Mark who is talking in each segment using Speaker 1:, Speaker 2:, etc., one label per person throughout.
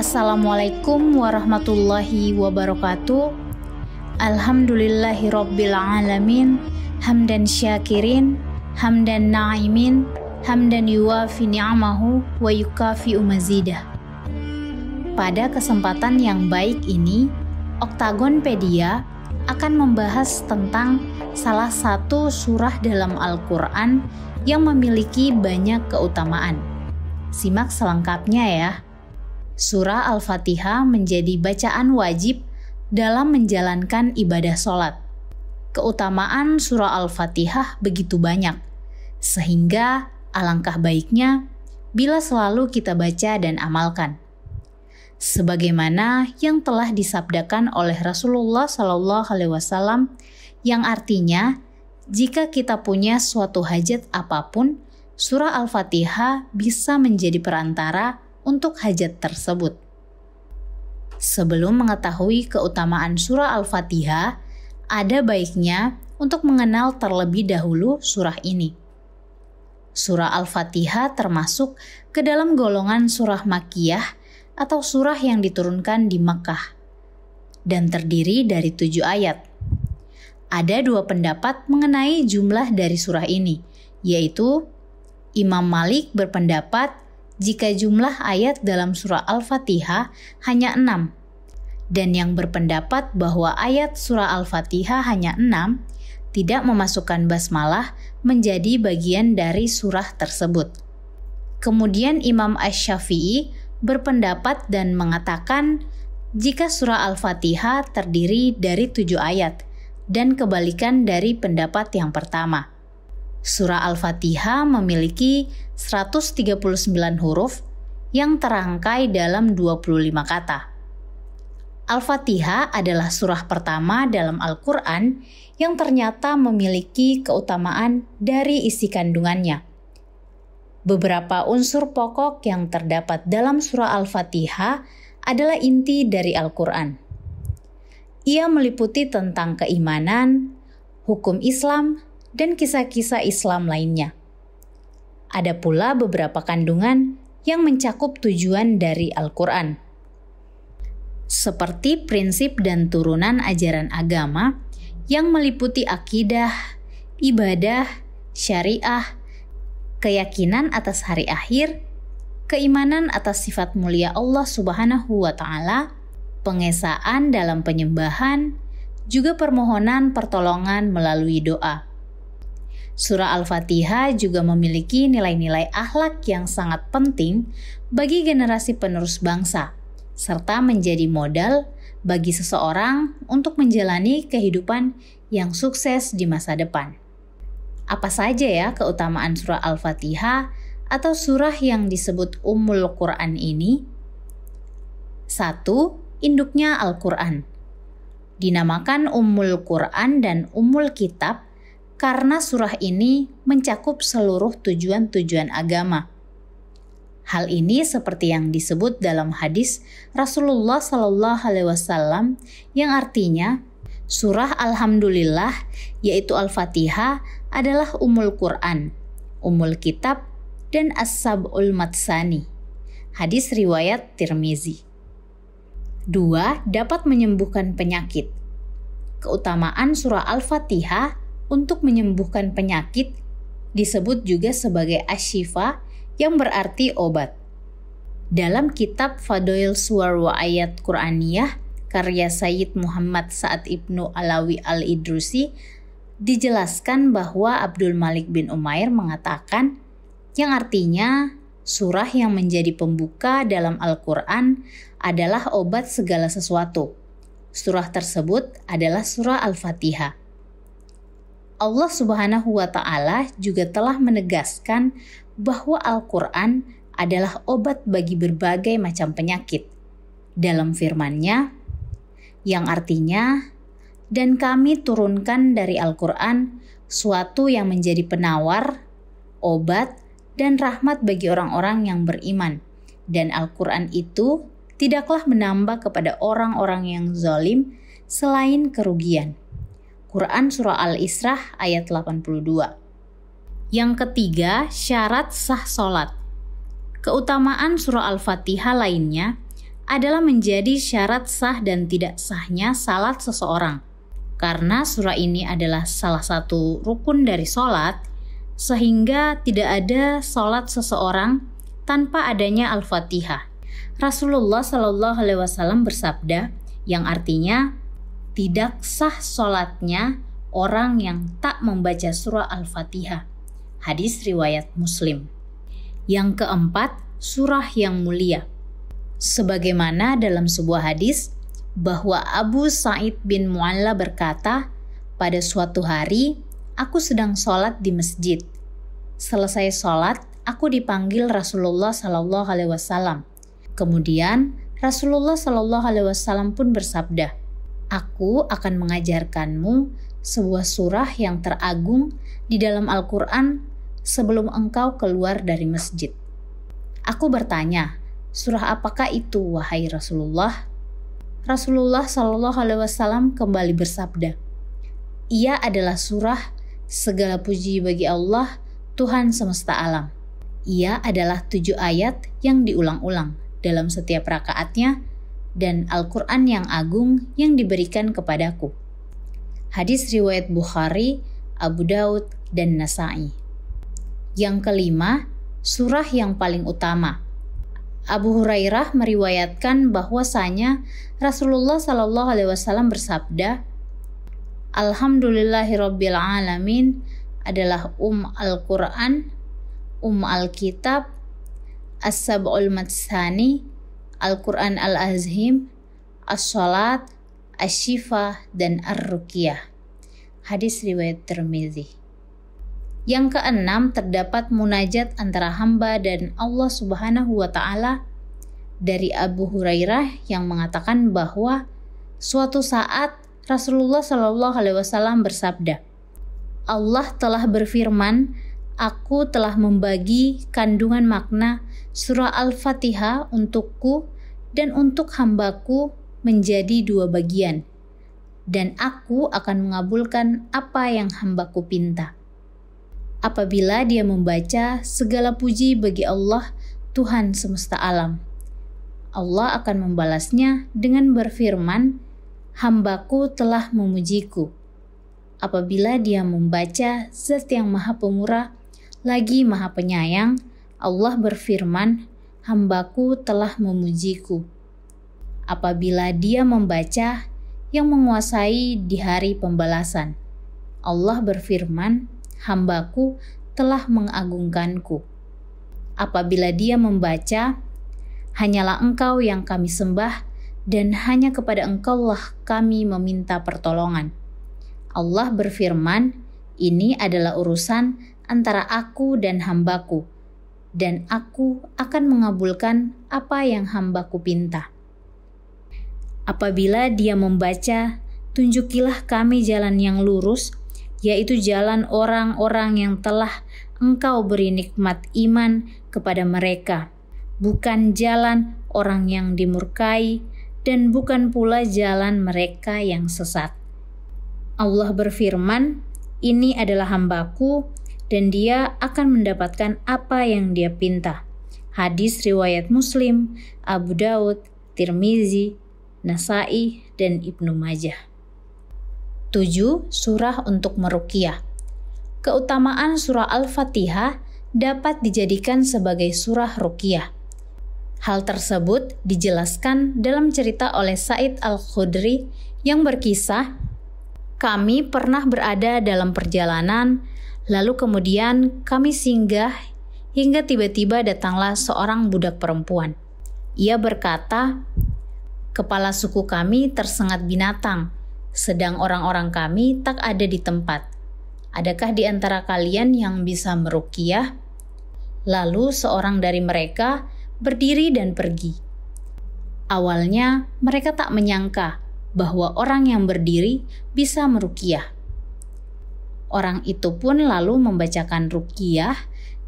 Speaker 1: Assalamualaikum warahmatullahi wabarakatuh. Alhamdulillahirabbil alamin, hamdan syakirin, hamdan na'imin, hamdan yuwafi ni'amahu wa yukafi'u mazidah. Pada kesempatan yang baik ini, Oktagonpedia akan membahas tentang salah satu surah dalam Al-Quran yang memiliki banyak keutamaan. Simak selengkapnya ya. Surah Al-Fatihah menjadi bacaan wajib dalam menjalankan ibadah sholat. Keutamaan surah Al-Fatihah begitu banyak, sehingga alangkah baiknya bila selalu kita baca dan amalkan. Sebagaimana yang telah disabdakan oleh Rasulullah SAW, yang artinya, jika kita punya suatu hajat apapun, surah Al-Fatihah bisa menjadi perantara untuk hajat tersebut. Sebelum mengetahui keutamaan surah Al-Fatihah, ada baiknya untuk mengenal terlebih dahulu surah ini. Surah Al-Fatihah termasuk ke dalam golongan surah Makkiyah atau surah yang diturunkan di Makkah dan terdiri dari 7 ayat. Ada 2 pendapat mengenai jumlah dari surah ini, yaitu Imam Malik berpendapat jika jumlah ayat dalam surah Al-Fatihah hanya 6, dan yang berpendapat bahwa ayat surah Al-Fatihah hanya 6 tidak memasukkan basmalah menjadi bagian dari surah tersebut. Kemudian Imam Asy-Syafi'i berpendapat dan mengatakan jika surah Al-Fatihah terdiri dari 7 ayat dan kebalikan dari pendapat yang pertama. Surah Al-Fatihah memiliki 139 huruf yang terangkai dalam 25 kata. Al-Fatihah adalah surah pertama dalam Al-Quran yang ternyata memiliki keutamaan dari isi kandungannya. Beberapa unsur pokok yang terdapat dalam surah Al-Fatihah adalah inti dari Al-Quran. Ia meliputi tentang keimanan, hukum Islam, dan kisah-kisah Islam lainnya. Ada pula beberapa kandungan yang mencakup tujuan dari Al-Quran, seperti prinsip dan turunan ajaran agama yang meliputi akidah, ibadah, syariah, keyakinan atas hari akhir, keimanan atas sifat mulia Allah Subhanahu wa Ta'ala, pengesaan dalam penyembahan, juga permohonan pertolongan melalui doa. Surah Al-Fatihah juga memiliki nilai-nilai akhlak yang sangat penting bagi generasi penerus bangsa, serta menjadi modal bagi seseorang untuk menjalani kehidupan yang sukses di masa depan. Apa saja ya keutamaan surah Al-Fatihah atau surah yang disebut Ummul Quran ini? 1. Induknya Al-Quran. Dinamakan Ummul Quran dan Ummul Kitab karena surah ini mencakup seluruh tujuan-tujuan agama. Hal ini seperti yang disebut dalam hadis Rasulullah SAW yang artinya surah Alhamdulillah yaitu Al-Fatihah adalah Ummul Quran, Ummul Kitab, dan As-Sab'ul Matsani. Hadis riwayat Tirmizi. 2. Dapat menyembuhkan penyakit. Keutamaan surah Al-Fatihah untuk menyembuhkan penyakit disebut juga sebagai asy-syifa yang berarti obat. Dalam kitab Fadail Suwar wa Ayat Quraniyah karya Sayyid Muhammad Sa'ad Ibnu Alawi Al-Idrusi dijelaskan bahwa Abdul Malik bin Umair mengatakan yang artinya surah yang menjadi pembuka dalam Al-Quran adalah obat segala sesuatu. Surah tersebut adalah surah Al-Fatihah. Allah Subhanahu wa Ta'ala juga telah menegaskan bahwa Al-Quran adalah obat bagi berbagai macam penyakit. Dalam firman-Nya, yang artinya, dan kami turunkan dari Al-Quran suatu yang menjadi penawar, obat, dan rahmat bagi orang-orang yang beriman. Dan Al-Quran itu tidaklah menambah kepada orang-orang yang zalim selain kerugian. Quran Surah Al-Isra ayat 82. Yang ketiga, syarat sah sholat. Keutamaan surah Al-Fatihah lainnya adalah menjadi syarat sah dan tidak sahnya salat seseorang. Karena surah ini adalah salah satu rukun dari salat, sehingga tidak ada salat seseorang tanpa adanya Al-Fatihah. Rasulullah Shallallahu Alaihi Wasallam bersabda, yang artinya tidak sah salatnya orang yang tak membaca surah Al-Fatihah. Hadis riwayat Muslim. Yang keempat, surah yang mulia. Sebagaimana dalam sebuah hadis bahwa Abu Sa'id bin Mu'alla berkata, pada suatu hari aku sedang sholat di masjid. Selesai sholat, aku dipanggil Rasulullah Sallallahu Alaihi Wasallam. Kemudian Rasulullah Sallallahu Alaihi Wasallam pun bersabda, aku akan mengajarkanmu sebuah surah yang teragung di dalam Al-Quran sebelum engkau keluar dari masjid. Aku bertanya, surah apakah itu wahai Rasulullah? Rasulullah Shallallahu Alaihi Wasallam kembali bersabda, ia adalah surah segala puji bagi Allah, Tuhan semesta alam. Ia adalah 7 ayat yang diulang-ulang dalam setiap rakaatnya dan Al-Quran yang agung yang diberikan kepadaku. Hadis riwayat Bukhari, Abu Daud, dan Nasa'i. Yang kelima, surah yang paling utama. Abu Hurairah meriwayatkan bahwasanya Rasulullah Shallallahu Alaihi Wasallam bersabda, Alhamdulillahirabbil alamin adalah Al-Quran, Al-Kitab, As-Sab'ul Matsani, Al-Quran Al-Azhim, As-Salat, Asy-Syifa, dan Ar-Ruqyah. Hadis riwayat Tirmizi. Yang keenam, terdapat munajat antara hamba dan Allah Subhanahu wa Ta'ala dari Abu Hurairah yang mengatakan bahwa suatu saat Rasulullah Shallallahu Alaihi Wasallam bersabda, Allah telah berfirman, aku telah membagi kandungan makna surah Al-Fatihah untukku dan untuk hambaku menjadi 2 bagian, dan aku akan mengabulkan apa yang hambaku pinta. Apabila dia membaca segala puji bagi Allah, Tuhan semesta alam, Allah akan membalasnya dengan berfirman, hambaku telah memujiku. Apabila dia membaca Zat yang Maha Pemurah lagi Maha Penyayang, Allah berfirman, hambaku telah memujiku. Apabila dia membaca yang menguasai di hari pembalasan, Allah berfirman, hambaku telah mengagungkanku. Apabila dia membaca, hanyalah engkau yang kami sembah dan hanya kepada engkaulah kami meminta pertolongan. Allah berfirman, ini adalah urusan antara aku dan hambaku, dan aku akan mengabulkan apa yang hambaku pinta. Apabila dia membaca, tunjukilah kami jalan yang lurus, yaitu jalan orang-orang yang telah engkau beri nikmat iman kepada mereka, bukan jalan orang yang dimurkai dan bukan pula jalan mereka yang sesat. Allah berfirman, ini adalah hambaku dan dia akan mendapatkan apa yang dia pinta. Hadis riwayat Muslim, Abu Daud, Tirmizi, Nasa'i, dan Ibnu Majah. 7. Surah untuk meruqyah. Keutamaan surah Al-Fatihah dapat dijadikan sebagai surah ruqyah. Hal tersebut dijelaskan dalam cerita oleh Sa'id Al-Khudri yang berkisah, kami pernah berada dalam perjalanan, lalu kemudian kami singgah hingga tiba-tiba datanglah seorang budak perempuan. Ia berkata, kepala suku kami tersengat binatang, sedang orang-orang kami tak ada di tempat. Adakah di antara kalian yang bisa meruqyah? Lalu seorang dari mereka berdiri dan pergi. Awalnya mereka tak menyangka bahwa orang yang berdiri bisa meruqyah. Orang itu pun lalu membacakan ruqyah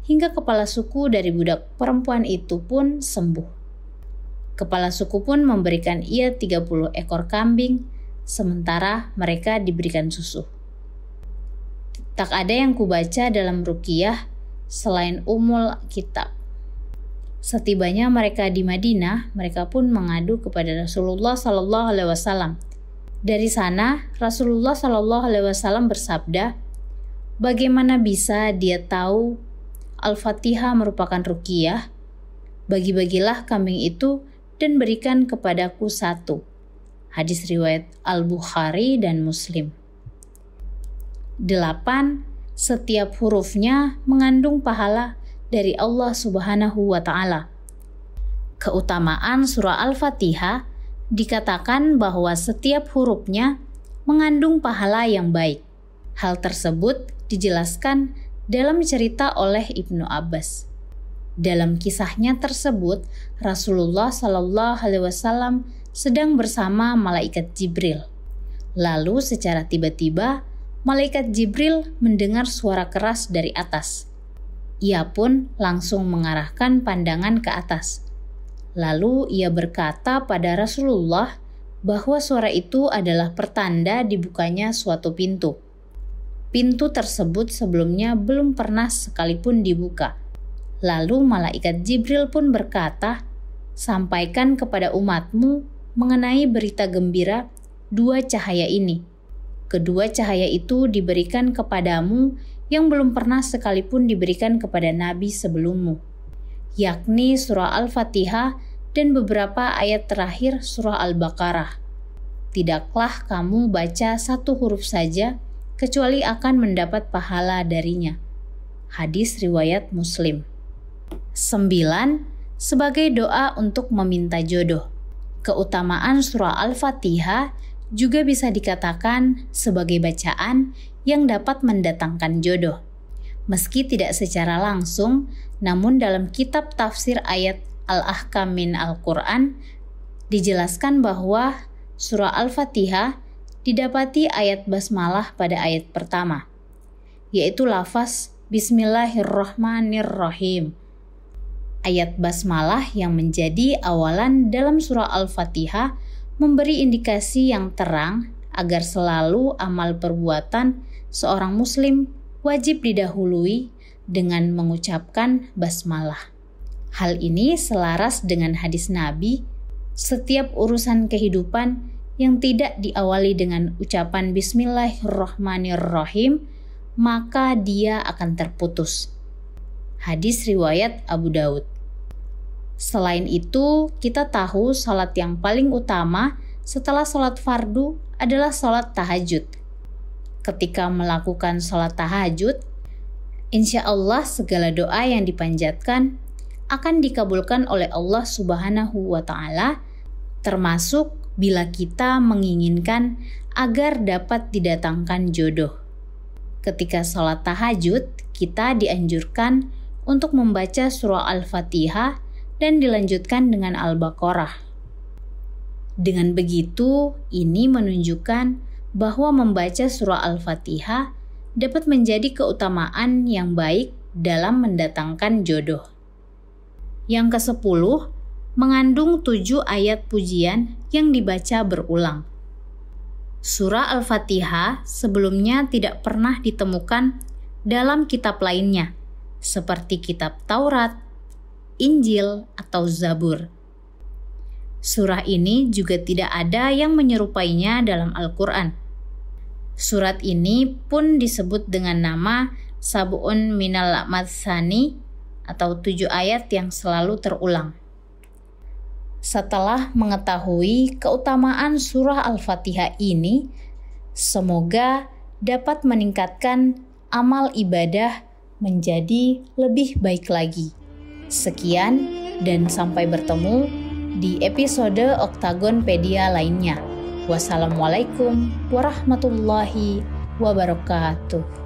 Speaker 1: hingga kepala suku dari budak perempuan itu pun sembuh. Kepala suku pun memberikan ia 30 ekor kambing, sementara mereka diberikan susu. Tak ada yang kubaca dalam ruqyah selain Ummul Kitab. Setibanya mereka di Madinah, mereka pun mengadu kepada Rasulullah Sallallahu Alaihi Wasallam. Dari sana, Rasulullah Sallallahu Alaihi Wasallam bersabda, "Bagaimana bisa dia tahu Al-Fatihah merupakan ruqyah? Bagi-bagilah kambing itu dan berikan kepadaku satu." Hadis riwayat Al-Bukhari dan Muslim. 8. Setiap hurufnya mengandung pahala dari Allah Subhanahu wa Ta'ala. Keutamaan surah Al-Fatihah dikatakan bahwa setiap hurufnya mengandung pahala yang baik. Hal tersebut dijelaskan dalam cerita oleh Ibnu Abbas. Dalam kisahnya tersebut, Rasulullah Shallallahu Alaihi Wasallam sedang bersama malaikat Jibril. Lalu secara tiba-tiba, malaikat Jibril mendengar suara keras dari atas. Ia pun langsung mengarahkan pandangan ke atas. Lalu ia berkata pada Rasulullah bahwa suara itu adalah pertanda dibukanya suatu pintu. Pintu tersebut sebelumnya belum pernah sekalipun dibuka. Lalu malaikat Jibril pun berkata, "Sampaikan kepada umatmu mengenai berita gembira 2 cahaya ini. Kedua cahaya itu diberikan kepadamu yang belum pernah sekalipun diberikan kepada nabi sebelummu, yakni surah Al-Fatihah dan beberapa ayat terakhir surah Al-Baqarah. Tidaklah kamu baca satu huruf saja kecuali akan mendapat pahala darinya." Hadis riwayat Muslim. 9. Sebagai doa untuk meminta jodoh. Keutamaan surah Al-Fatihah juga bisa dikatakan sebagai bacaan yang dapat mendatangkan jodoh. Meski tidak secara langsung, namun dalam kitab tafsir ayat Al-Ahkam min Al-Quran dijelaskan bahwa surah Al-Fatihah didapati ayat basmalah pada ayat pertama, yaitu lafaz Bismillahirrahmanirrahim. Ayat basmalah yang menjadi awalan dalam surah Al-Fatihah memberi indikasi yang terang agar selalu amal perbuatan seorang muslim wajib didahului dengan mengucapkan basmalah. Hal ini selaras dengan hadis Nabi, setiap urusan kehidupan yang tidak diawali dengan ucapan Bismillahirrahmanirrahim, maka dia akan terputus. Hadis riwayat Abu Daud. Selain itu, kita tahu salat yang paling utama setelah salat fardu adalah salat tahajud. Ketika melakukan salat tahajud, insya Allah segala doa yang dipanjatkan akan dikabulkan oleh Allah Subhanahu wa Ta'ala, termasuk bila kita menginginkan agar dapat didatangkan jodoh. Ketika salat tahajud, kita dianjurkan untuk membaca surah Al-Fatihah dan dilanjutkan dengan Al-Baqarah. Dengan begitu, ini menunjukkan bahwa membaca surah Al-Fatihah dapat menjadi keutamaan yang baik dalam mendatangkan jodoh. Yang ke-10, mengandung 7 ayat pujian yang dibaca berulang. Surah Al-Fatihah sebelumnya tidak pernah ditemukan dalam kitab lainnya, seperti kitab Taurat, Injil, atau Zabur. Surah ini juga tidak ada yang menyerupainya dalam Al-Quran. Surat ini pun disebut dengan nama Sab'un Minal Matsani atau 7 ayat yang selalu terulang. Setelah mengetahui keutamaan surah Al-Fatihah ini, semoga dapat meningkatkan amal ibadah menjadi lebih baik lagi. Sekian dan sampai bertemu di episode Oktagonpedia lainnya. Wassalamualaikum warahmatullahi wabarakatuh.